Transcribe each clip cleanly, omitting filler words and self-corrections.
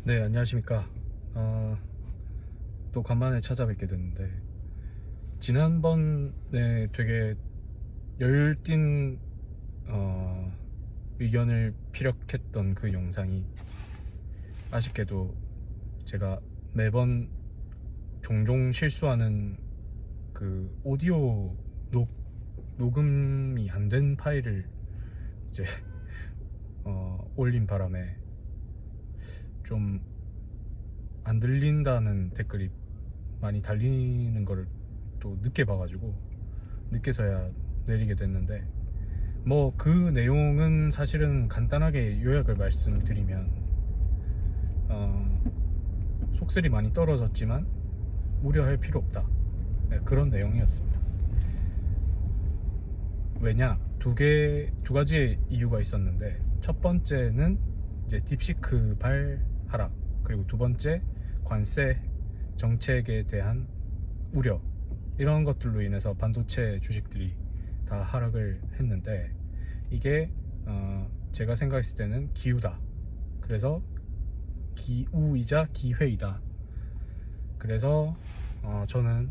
네, 안녕하십니까. 또 간만에 찾아뵙게 됐는데, 지난번에 되게 열띤 의견을 피력했던 그 영상이 아쉽게도 제가 매번 종종 실수하는 그 오디오 녹음이 안 된 파일을 이제 올린 바람에 좀 안 들린다는 댓글이 많이 달리는 거를 또 늦게 봐가지고 늦게서야 내리게 됐는데, 뭐 그 내용은 사실은 간단하게 요약을 말씀드리면 속설이 많이 떨어졌지만 우려할 필요 없다, 네, 그런 내용이었습니다. 왜냐, 두 가지의 이유가 있었는데, 첫 번째는 이제 딥시크 발 하락, 그리고 두 번째 관세 정책에 대한 우려, 이런 것들로 인해서 반도체 주식들이 다 하락을 했는데, 이게 제가 생각했을 때는 기우다. 그래서 기우이자 기회이다. 그래서 저는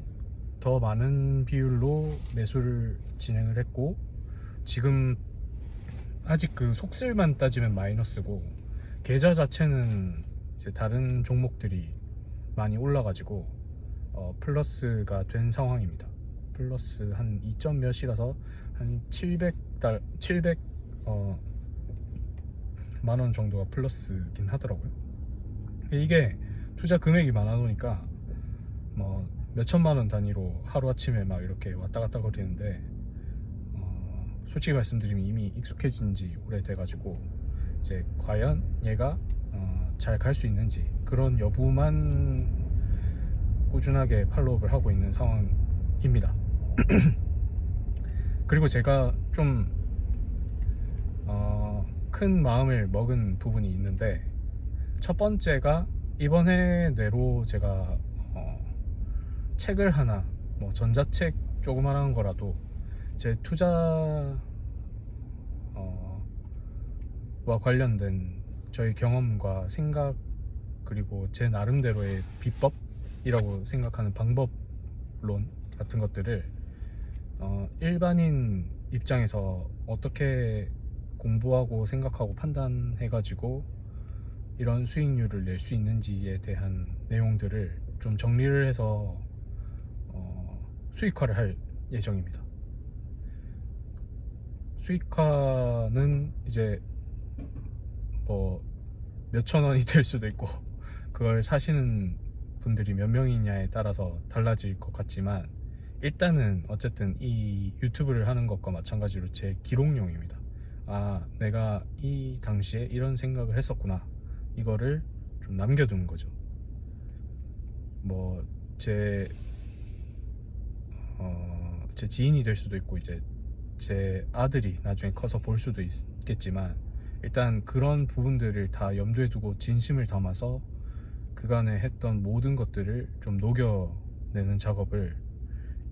더 많은 비율로 매수를 진행을 했고, 지금 아직 그 속슬만 따지면 마이너스고, 계좌 자체는 이제 다른 종목들이 많이 올라가지고 플러스가 된 상황입니다. 플러스 한 2점 몇이라서 한 700 만원 정도가 플러스긴 하더라고요. 이게 투자 금액이 많아 놓으니까 뭐 몇천만 원 단위로 하루아침에 막 이렇게 왔다 갔다 거리는데, 솔직히 말씀드리면 이미 익숙해진 지 오래돼가지고 이제 과연 얘가 잘 갈 수 있는지, 그런 여부만 꾸준하게 팔로우업을 하고 있는 상황입니다. 그리고 제가 좀 큰 마음을 먹은 부분이 있는데, 첫 번째가 이번에 내로 제가 책을 하나, 뭐 전자책 조그만한 거라도 제 투자와 관련된 저희 경험과 생각, 그리고 제 나름대로의 비법이라고 생각하는 방법론 같은 것들을 일반인 입장에서 어떻게 공부하고 생각하고 판단해가지고 이런 수익률을 낼 수 있는지에 대한 내용들을 좀 정리를 해서 수익화를 할 예정입니다. 수익화는 이제 뭐 몇천 원이 될 수도 있고, 그걸 사시는 분들이 몇 명이냐에 따라서 달라질 것 같지만, 일단은 어쨌든 이 유튜브를 하는 것과 마찬가지로 제 기록용입니다. 내가 이 당시에 이런 생각을 했었구나, 이거를 좀 남겨두는 거죠. 뭐 제 지인이 될 수도 있고, 이제 제 아들이 나중에 커서 볼 수도 있겠지만, 일단 그런 부분들을 다 염두에 두고 진심을 담아서 그간에 했던 모든 것들을 좀 녹여내는 작업을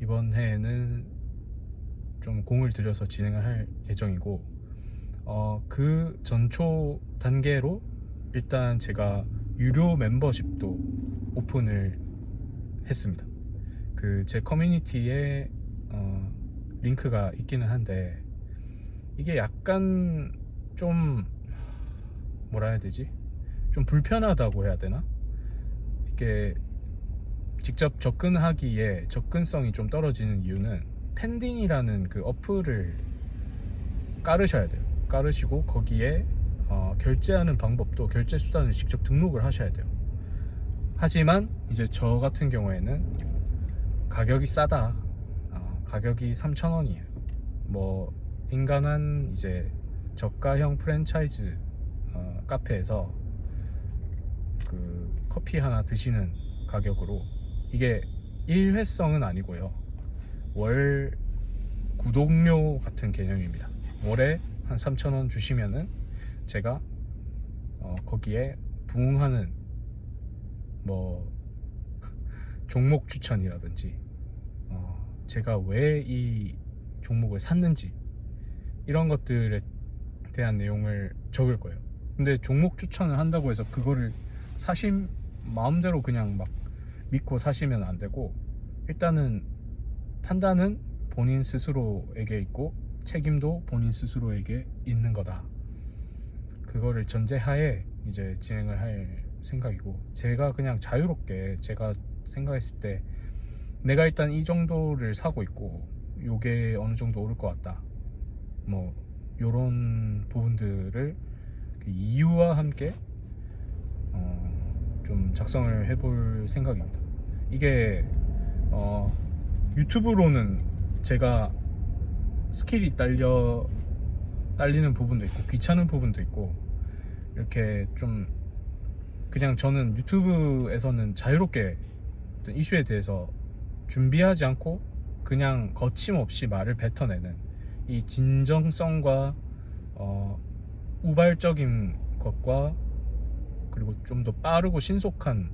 이번 해에는 좀 공을 들여서 진행을 할 예정이고, 그 전초 단계로 일단 제가 유료 멤버십도 오픈을 했습니다. 그 제 커뮤니티에 링크가 있기는 한데, 이게 약간 좀 뭐라 해야 되지? 좀 불편하다고 해야 되나? 이게 직접 접근하기에 접근성이 좀 떨어지는 이유는, 펜딩이라는 그 어플을 깔으셔야 돼요. 깔으시고 거기에 결제하는 방법도, 결제 수단을 직접 등록을 하셔야 돼요. 하지만 이제 저 같은 경우에는 가격이 싸다, 가격이 3,000원이에요 뭐 인간한 이제 저가형 프랜차이즈 카페에서 그 커피 하나 드시는 가격으로, 이게 일회성은 아니고요, 월 구독료 같은 개념입니다. 월에 한 3,000원 주시면은 제가 거기에 부응하는 뭐 종목 추천이라든지, 제가 왜 이 종목을 샀는지, 이런 것들에 대한 내용을 적을 거예요. 근데 종목 추천을 한다고 해서 그거를 마음대로 그냥 막 믿고 사시면 안 되고, 일단은 판단은 본인 스스로에게 있고 책임도 본인 스스로에게 있는 거다. 그거를 전제하에 이제 진행을 할 생각이고, 제가 그냥 자유롭게 제가 생각했을 때 내가 일단 이 정도를 사고 있고 요게 어느 정도 오를 것 같다, 뭐 요런 부분들을 그 이유와 함께 좀 작성을 해볼 생각입니다. 이게 유튜브로는 제가 스킬이 딸리는 부분도 있고 귀찮은 부분도 있고, 이렇게 좀 그냥 저는 유튜브에서는 자유롭게 어떤 이슈에 대해서 준비하지 않고 그냥 거침없이 말을 뱉어내는 이 진정성과 우발적인 것과, 그리고 좀 더 빠르고 신속한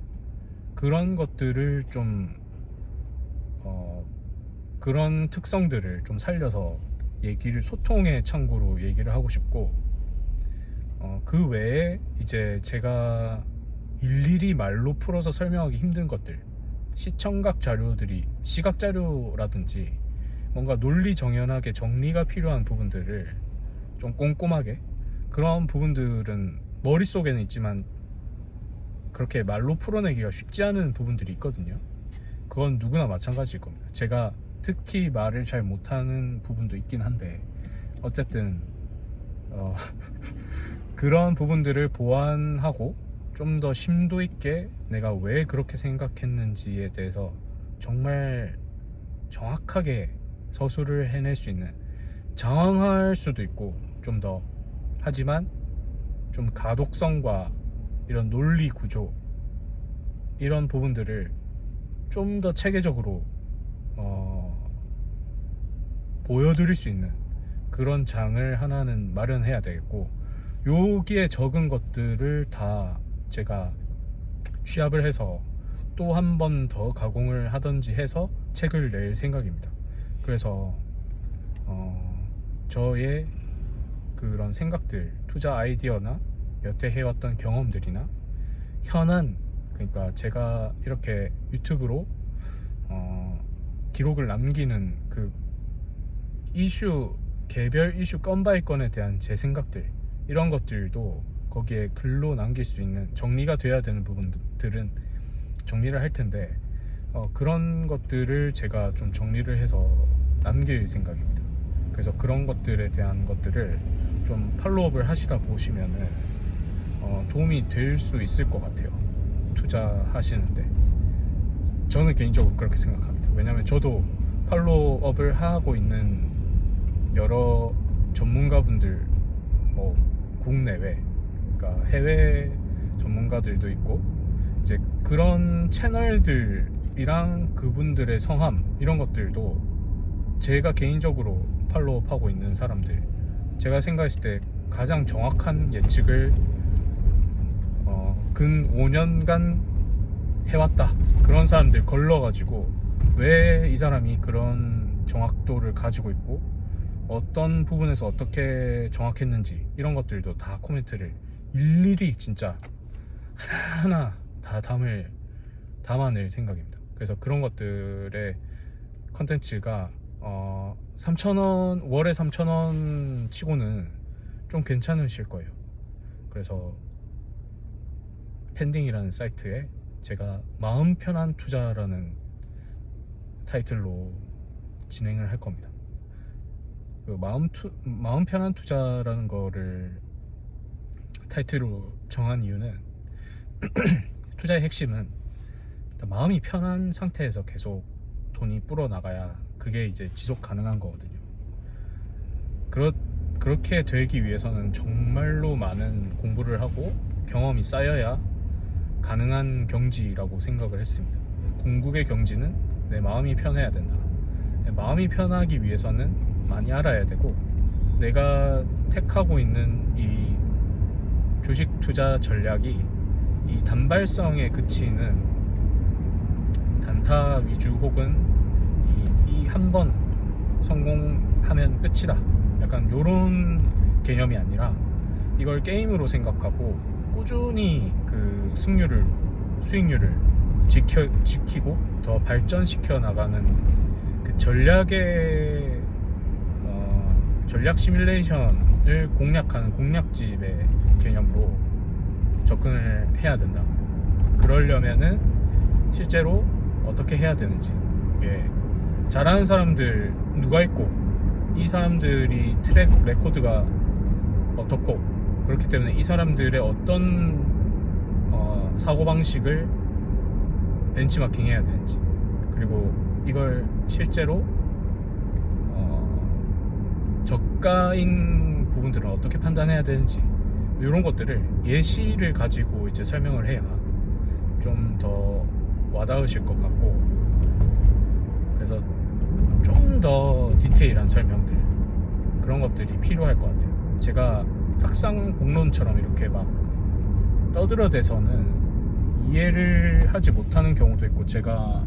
그런 것들을 좀 그런 특성들을 좀 살려서 소통의 창구로 얘기를 하고 싶고, 그 외에 이제 제가 일일이 말로 풀어서 설명하기 힘든 것들, 시청각 자료들이, 시각 자료라든지 뭔가 논리 정연하게 정리가 필요한 부분들을 좀 꼼꼼하게, 그런 부분들은 머릿속에는 있지만 그렇게 말로 풀어내기가 쉽지 않은 부분들이 있거든요. 그건 누구나 마찬가지일 겁니다. 제가 특히 말을 잘 못하는 부분도 있긴 한데, 어쨌든 그런 부분들을 보완하고 좀 더 심도 있게 내가 왜 그렇게 생각했는지에 대해서 정말 정확하게 서술을 해낼 수 있는, 장황할 수도 있고 좀 더, 하지만 좀 가독성과 이런 논리 구조, 이런 부분들을 좀 더 체계적으로 보여드릴 수 있는 그런 장을 하나는 마련해야 되겠고, 여기에 적은 것들을 다 제가 취합을 해서 또 한 번 더 가공을 하든지 해서 책을 낼 생각입니다. 그래서 저의 그런 생각들, 투자 아이디어나 여태 해왔던 경험들이나 현안, 그러니까 제가 이렇게 유튜브로 기록을 남기는 그 개별 이슈 건 바이 건에 대한 제 생각들, 이런 것들도 거기에 글로 남길 수 있는, 정리가 돼야 되는 부분들은 정리를 할 텐데, 그런 것들을 제가 좀 정리를 해서 남길 생각입니다. 그래서 그런 것들에 대한 것들을 좀 팔로우업을 하시다 보시면은 도움이 될 수 있을 것 같아요, 투자하시는데. 저는 개인적으로 그렇게 생각합니다. 왜냐면 저도 팔로우업을 하고 있는 여러 전문가분들, 뭐 국내외, 그러니까 해외 전문가들도 있고, 이제 그런 채널들이랑 그분들의 성함, 이런 것들도 제가 개인적으로 팔로우업하고 있는 사람들, 제가 생각했을 때 가장 정확한 예측을 근 5년간 해왔다, 그런 사람들 걸러가지고 왜 이 사람이 그런 정확도를 가지고 있고 어떤 부분에서 어떻게 정확했는지, 이런 것들도 다 코멘트를 일일이 진짜 하나하나 다 담아낼 생각입니다. 그래서 그런 것들의 컨텐츠가 3,000원, 월에 3,000원 치고는 좀 괜찮으실 거예요. 그래서 펜딩이라는 사이트에 제가 마음 편한 투자라는 타이틀로 진행을 할 겁니다. 그 마음 편한 투자라는 거를 타이틀로 정한 이유는 투자의 핵심은 마음이 편한 상태에서 계속 돈이 불어나가야 그게 이제 지속 가능한 거거든요. 그렇게 되기 위해서는 정말로 많은 공부를 하고 경험이 쌓여야 가능한 경지라고 생각을 했습니다. 궁극의 경지는 내 마음이 편해야 된다. 마음이 편하기 위해서는 많이 알아야 되고, 내가 택하고 있는 이 주식 투자 전략이 이 단발성에 그치는 단타 위주, 혹은 이 한 번 성공하면 끝이다, 약간 요런 개념이 아니라 이걸 게임으로 생각하고 꾸준히 그 수익률을 지키고 더 발전시켜 나가는 그 전략 시뮬레이션을 공략하는 공략집의 개념으로 접근을 해야 된다. 그러려면은 실제로 어떻게 해야 되는지, 이게 잘하는 사람들 누가 있고 이 사람들이 트랙 레코드가 어떻고, 그렇기 때문에 이 사람들의 어떤 사고방식을 벤치마킹 해야 되는지, 그리고 이걸 실제로 저가인 부분들은 어떻게 판단해야 되는지, 이런 것들을 예시를 가지고 이제 설명을 해야 좀 더 와닿으실 것 같고, 그래서 좀 더 디테일한 설명들, 그런 것들이 필요할 것 같아요. 제가 탁상 공론처럼 이렇게 막 떠들어대서는 이해를 하지 못하는 경우도 있고, 제가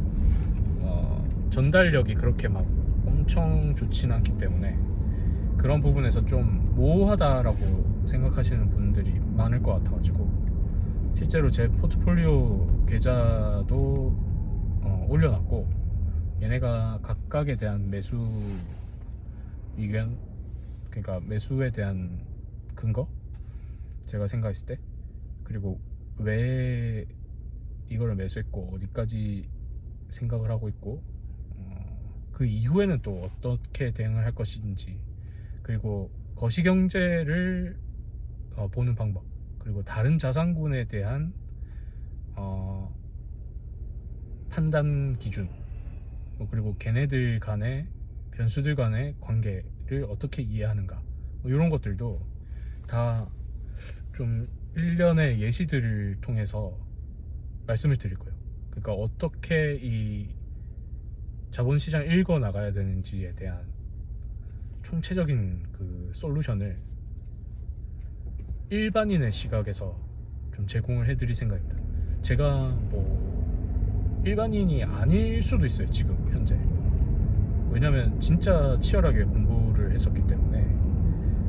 전달력이 그렇게 막 엄청 좋지는 않기 때문에 그런 부분에서 좀 모호하다라고 생각하시는 분들이 많을 것 같아가지고, 실제로 제 포트폴리오 계좌도 올려놨고, 얘네가 각각에 대한 매수 의견, 그러니까 매수에 대한 근거, 제가 생각했을 때, 그리고 왜 이거를 매수했고 어디까지 생각을 하고 있고, 그 이후에는 또 어떻게 대응을 할 것인지, 그리고 거시경제를 보는 방법, 그리고 다른 자산군에 대한 판단 기준, 그리고 걔네들 간의 변수들 간의 관계를 어떻게 이해하는가, 이런 것들도 다 좀 일련의 예시들을 통해서 말씀을 드릴 거예요. 그러니까 어떻게 이 자본시장을 읽어 나가야 되는지에 대한 총체적인 그 솔루션을 일반인의 시각에서 좀 제공을 해드릴 생각입니다. 제가 뭐 일반인이 아닐 수도 있어요, 지금 현재. 왜냐면 진짜 치열하게 공부를 했었기 때문에.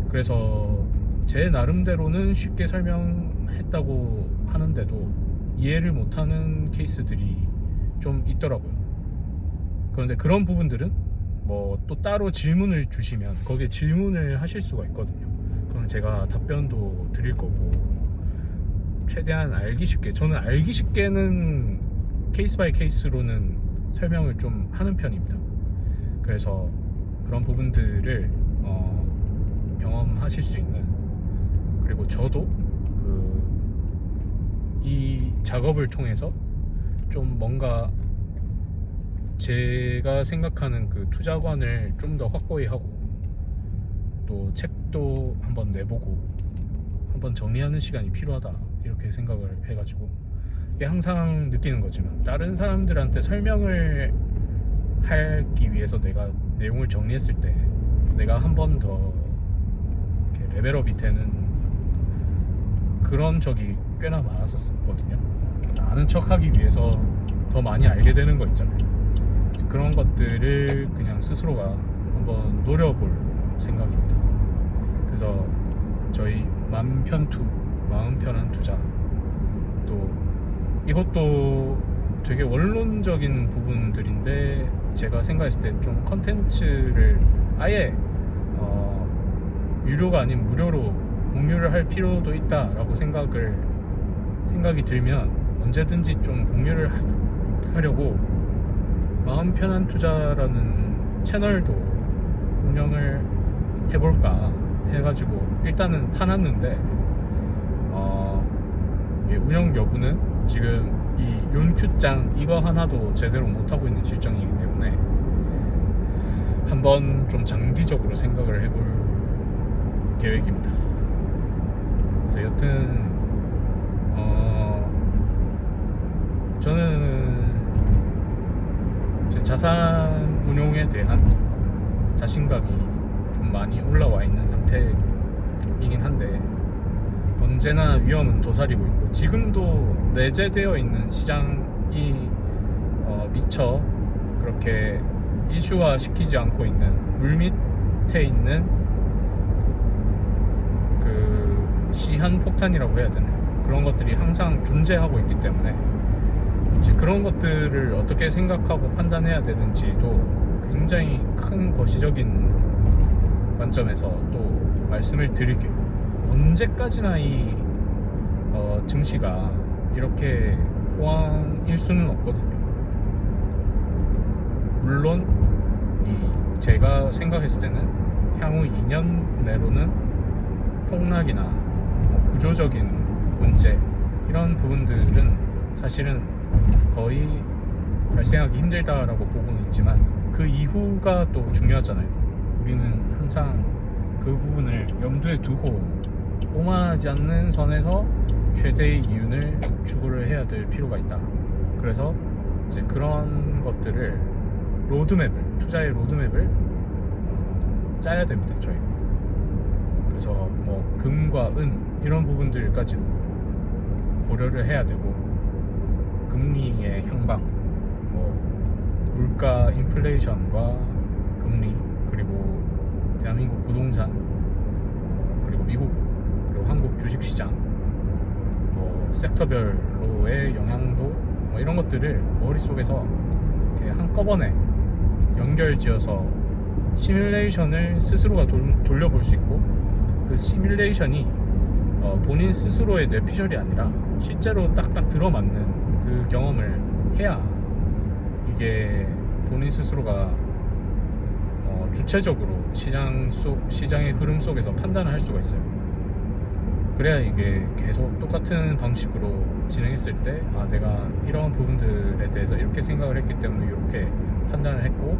그래서 제 나름대로는 쉽게 설명했다고 하는데도 이해를 못하는 케이스들이 좀 있더라고요. 그런데 그런 부분들은 뭐 또 따로 질문을 주시면 거기에 질문을 하실 수가 있거든요. 그럼 제가 답변도 드릴 거고, 최대한 알기 쉽게, 저는 알기 쉽게는 케이스 바이 케이스로는 설명을 좀 하는 편입니다. 그래서 그런 부분들을 경험하실 수 있는, 그리고 저도 이 작업을 통해서 좀 뭔가 제가 생각하는 그 투자관을 좀 더 확고히 하고, 또 책도 한번 내보고 한번 정리하는 시간이 필요하다, 이렇게 생각을 해가지고, 이게 항상 느끼는 거지만 다른 사람들한테 설명을 하기 위해서 내가 내용을 정리했을 때 내가 한 번 더 레벨업이 되는 그런 적이 꽤나 많았었거든요. 아는 척하기 위해서 더 많이 알게 되는 거 있잖아요. 그런 것들을 그냥 스스로가 한번 노려볼 생각입니다. 그래서 저희 마음 편한 투자, 또 이것도 되게 원론적인 부분들인데, 제가 생각했을 때 좀 컨텐츠를 아예 유료가 아닌 무료로 공유를 할 필요도 있다라고 생각이 들면 언제든지 좀 공유를 하려고 마음 편한 투자라는 채널도 운영을 해볼까 해가지고 일단은 파놨는데, 운영 여부는 지금 이 윤큐장 이거 하나도 제대로 못하고 있는 실정이기 때문에 한번 좀 장기적으로 생각을 해볼 계획입니다. 그래서 여튼 저는 제 자산 운용에 대한 자신감이 좀 많이 올라와 있는 상태이긴 한데, 언제나 위험은 도사리고 있고, 지금도 내재되어 있는 시장이 미처 그렇게 이슈화 시키지 않고 있는 물밑에 있는 그 시한폭탄이라고 해야 되나요? 그런 것들이 항상 존재하고 있기 때문에 이제 그런 것들을 어떻게 생각하고 판단해야 되는지도 굉장히 큰 거시적인 관점에서 또 말씀을 드릴게요. 언제까지나 이 증시가 이렇게 호황일 수는 없거든요. 물론 제가 생각했을 때는 향후 2년 내로는 폭락이나 구조적인 문제 이런 부분들은 사실은 거의 발생하기 힘들다라고 보고는 있지만 그 이후가 또 중요하잖아요. 우리는 항상 그 부분을 염두에 두고 오만하지 않는 선에서 최대의 이윤을 추구를 해야 될 필요가 있다. 그래서 이제 그런 것들을 투자의 로드맵을 짜야 됩니다, 저희가. 그래서 뭐 금과 은 이런 부분들까지도 고려를 해야 되고, 금리의 향방, 뭐 물가 인플레이션과 금리, 그리고 대한민국 부동산, 그리고 미국, 그리고 한국 주식시장, 뭐 섹터별로의 영향도 뭐 이런 것들을 머릿속에서 이렇게 한꺼번에 연결지어서 시뮬레이션을 스스로가 돌려볼 수 있고, 그 시뮬레이션이 본인 스스로의 뇌피셜이 아니라 실제로 딱딱 들어맞는 그 경험을 해야 이게 본인 스스로가 주체적으로 시장의 흐름 속에서 판단을 할 수가 있어요. 그래야 이게 계속 똑같은 방식으로 진행했을 때 내가 이런 부분들에 대해서 이렇게 생각을 했기 때문에 이렇게 판단을 했고,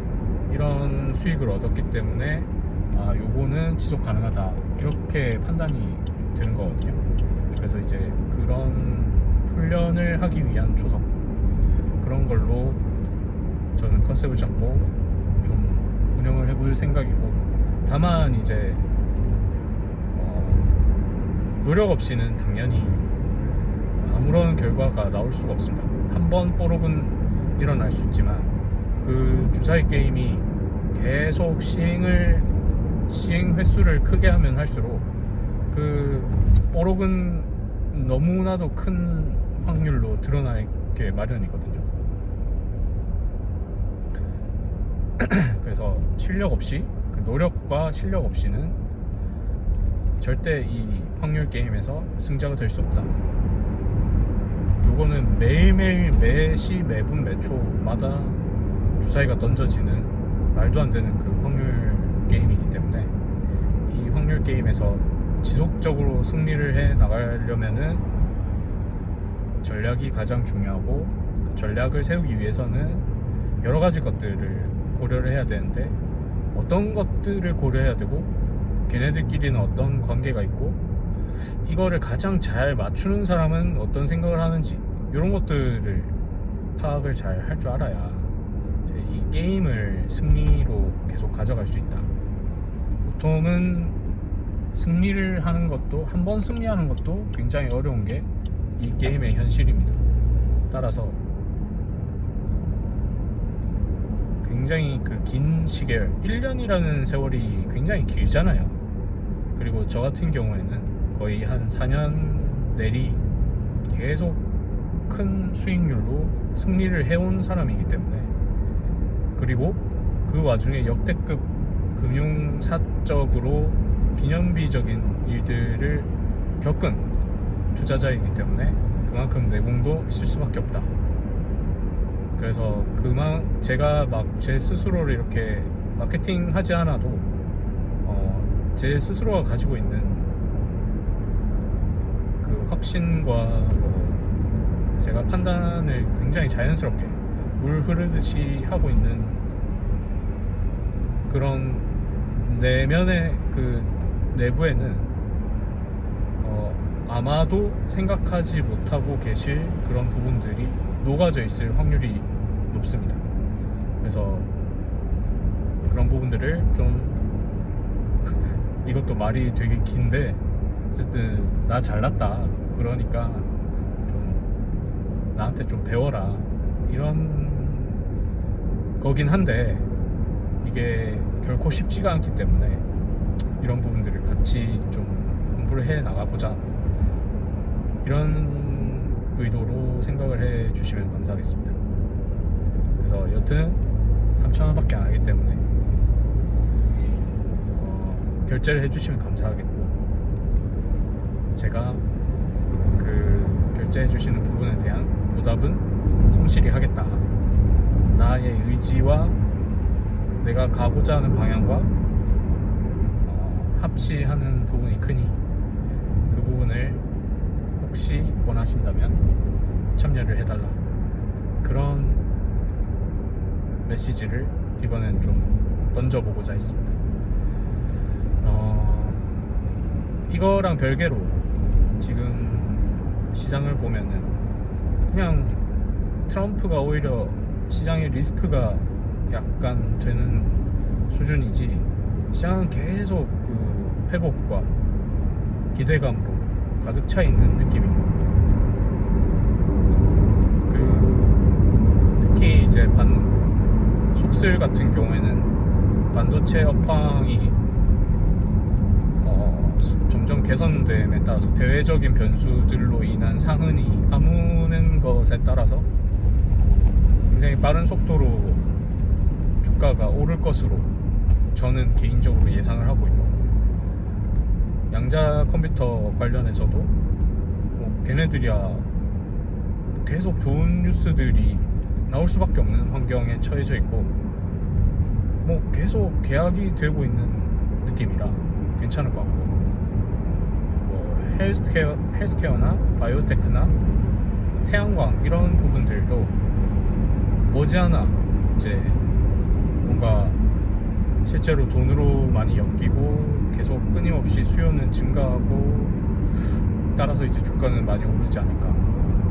이런 수익을 얻었기 때문에 요거는 지속 가능하다, 이렇게 판단이 되는 거거든요. 그래서 이제 그런 훈련을 하기 위한 조석, 그런 걸로 저는 컨셉을 잡고 좀 운영을 해볼 생각이고, 다만 이제 노력 없이는 당연히 아무런 결과가 나올 수가 없습니다. 한번 뽀록은 일어날 수 있지만 그 주사위 게임이 계속 시행 횟수를 크게 하면 할수록 그 뽀록은 너무나도 큰 확률로 드러나게 마련이거든요. 그래서 실력 없이, 그 노력과 실력 없이는 절대 이 확률 게임에서 승자가 될 수 없다. 요거는 매일매일 매시 매분 매초마다 주사위가 던져지는 말도 안 되는 그 확률 게임이기 때문에 이 확률 게임에서 지속적으로 승리를 해 나가려면은 전략이 가장 중요하고, 전략을 세우기 위해서는 여러 가지 것들을 고려를 해야 되는데, 어떤 것들을 고려해야 되고 걔네들끼리는 어떤 관계가 있고, 이거를 가장 잘 맞추는 사람은 어떤 생각을 하는지, 이런 것들을 파악을 잘 할 줄 알아야 이제 이 게임을 승리로 계속 가져갈 수 있다. 보통은 승리를 하는 것도, 한 번 승리하는 것도 굉장히 어려운 게 이 게임의 현실입니다. 따라서 굉장히 그 긴 시계열, 1년이라는 세월이 굉장히 길잖아요. 그리고 저 같은 경우에는 거의 한 4년 내리 계속 큰 수익률로 승리를 해온 사람이기 때문에, 그리고 그 와중에 역대급 금융사적으로 기념비적인 일들을 겪은 투자자이기 때문에 그만큼 내공도 있을 수밖에 없다. 그래서 제가 막 제 스스로를 이렇게 마케팅 하지 않아도 제 스스로가 가지고 있는 그 확신과 제가 판단을 굉장히 자연스럽게 물 흐르듯이 하고 있는 그런 내면의 그 내부에는 아마도 생각하지 못하고 계실 그런 부분들이 녹아져 있을 확률이 높습니다. 그래서 그런 부분들을 좀 이것도 말이 되게 긴데, 어쨌든 나 잘났다, 그러니까 좀 나한테 좀 배워라, 이런 거긴 한데, 이게 결코 쉽지가 않기 때문에 이런 부분들을 같이 좀 공부를 해 나가보자, 이런 의도로 생각을 해 주시면 감사하겠습니다. 그래서 여튼 3,000원 밖에 안 하기 때문에 결제를 해주시면 감사하겠고, 제가 그 결제해 주시는 부분에 대한 보답은 성실히 하겠다. 나의 의지와 내가 가고자 하는 방향과 합치하는 부분이 크니 그 부분을 혹시 원하신다면 참여를 해달라, 그런 메시지를 이번엔 좀 던져보고자 했습니다. 이거랑 별개로 지금 시장을 보면은 그냥 트럼프가 오히려 시장의 리스크가 약간 되는 수준이지, 시장은 계속 그 회복과 기대감으로 가득 차 있는 느낌이에요. 특히 이제 속슬 같은 경우에는 반도체 업황이 점점 개선됨에 따라서 대외적인 변수들로 인한 상흔이 아무는 것에 따라서 굉장히 빠른 속도로 주가가 오를 것으로 저는 개인적으로 예상을 하고 있고, 양자 컴퓨터 관련해서도 걔네들이야 계속 좋은 뉴스들이 나올 수밖에 없는 환경에 처해져 있고, 계속 계약이 되고 있는 느낌이라 괜찮을 것 같고, 헬스케어나 바이오테크나 태양광 이런 부분들도 머지않아 이제 뭔가 실제로 돈으로 많이 엮이고 계속 끊임없이 수요는 증가하고, 따라서 이제 주가는 많이 오르지 않을까.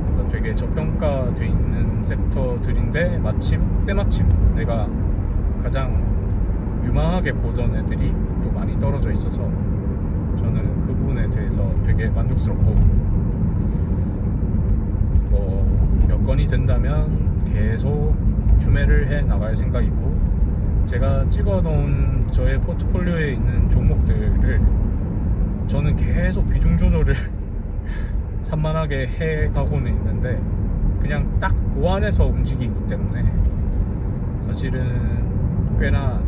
그래서 되게 저평가돼 있는 섹터들인데 때마침 내가 가장 유망하게 보던 애들이 또 많이 떨어져 있어서 저는 그 부분에 대해서 되게 만족스럽고, 여건이 된다면 계속 추매를 해 나갈 생각이고, 제가 찍어놓은 저의 포트폴리오에 있는 종목들을 저는 계속 비중 조절을 산만하게 해 가고는 있는데, 그냥 딱 그 안에서 움직이기 때문에 사실은 꽤나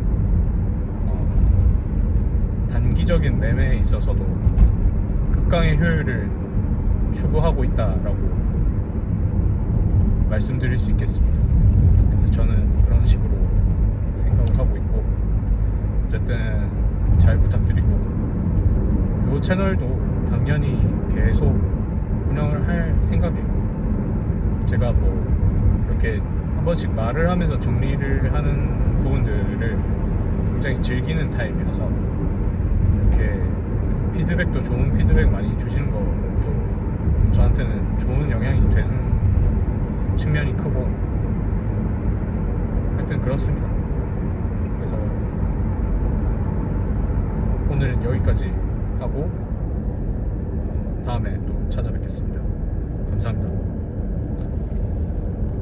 단기적인 매매에 있어서도 극강의 효율을 추구하고 있다라고 말씀드릴 수 있겠습니다. 그래서 저는 그런 식으로 생각을 하고 있고, 어쨌든 잘 부탁드리고, 이 채널도 당연히 계속 운영을 할 생각이에요. 제가 이렇게 한 번씩 말을 하면서 정리를 하는 부분들을 굉장히 즐기는 타입이라서, 이렇게 좀 피드백도 좋은 피드백 많이 주시는 것도 저한테는 좋은 영향이 되는 측면이 크고, 하여튼 그렇습니다. 그래서 오늘은 여기까지 하고 다음에 또 찾아뵙겠습니다. 감사합니다.